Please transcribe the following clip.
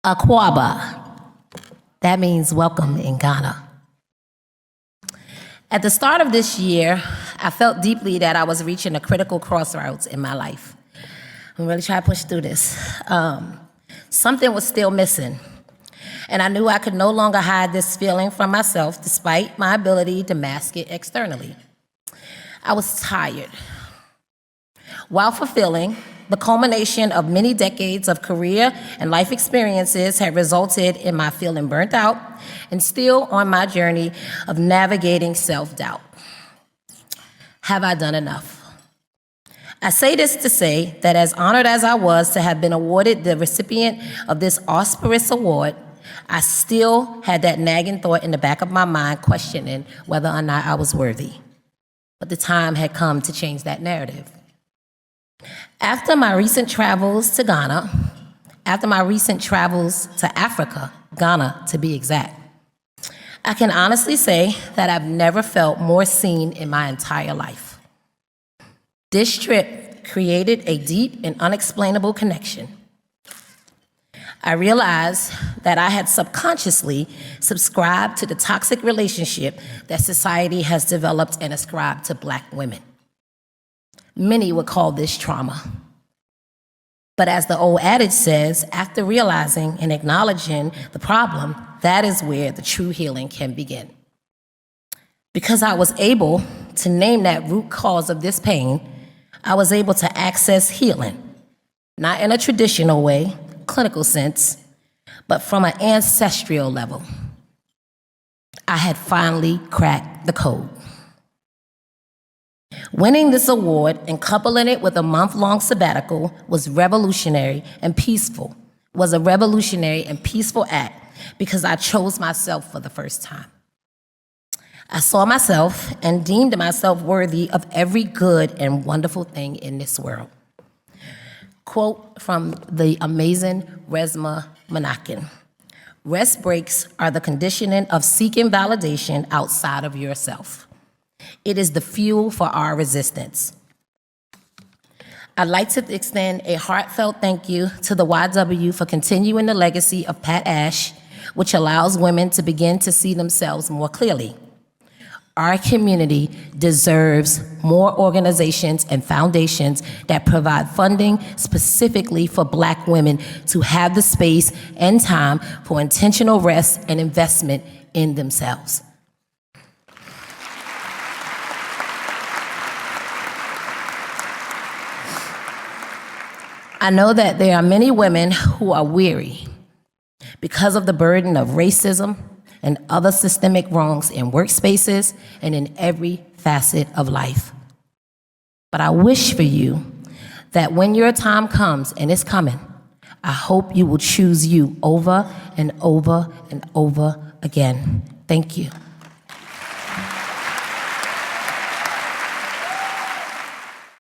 Akwaba. That means welcome in Ghana. At the start of this year, I felt deeply that I was reaching a critical crossroads in my life. I'm really trying to push through this. Something was still missing, and I knew I could no longer hide this feeling from myself despite my ability to mask it externally. I was tired. While fulfilling, the culmination of many decades of career and life experiences had resulted in my feeling burnt out and still on my journey of navigating self-doubt. Have I done enough? I say this to say that as honored as I was to have been awarded the recipient of this auspicious award, I still had that nagging thought in the back of my mind questioning whether or not I was worthy. But the time had come to change that narrative. After my recent travels to Africa, Ghana to be exact, I can honestly say that I've never felt more seen in my entire life. This trip created a deep and unexplainable connection. I realized that I had subconsciously subscribed to the toxic relationship that society has developed and ascribed to Black women. Many would call this trauma. But as the old adage says, after realizing and acknowledging the problem, that is where the true healing can begin. Because I was able to name that root cause of this pain, I was able to access healing, not in a traditional way, clinical sense, but from an ancestral level. I had finally cracked the code. Winning this award and coupling it with a month-long sabbatical was a revolutionary and peaceful act because I chose myself for the first time. I saw myself and deemed myself worthy of every good and wonderful thing in this world. Quote from the amazing Resmaa Menakem: "Rest breaks are the conditioning of seeking validation outside of yourself. It is the fuel for our resistance." I'd like to extend a heartfelt thank you to the YW for continuing the legacy of Pat Asch, which allows women to begin to see themselves more clearly. Our community deserves more organizations and foundations that provide funding specifically for Black women to have the space and time for intentional rest and investment in themselves. I know that there are many women who are weary because of the burden of racism and other systemic wrongs in workspaces and in every facet of life. But I wish for you that when your time comes, and it's coming, I hope you will choose you over and over and over again. Thank you.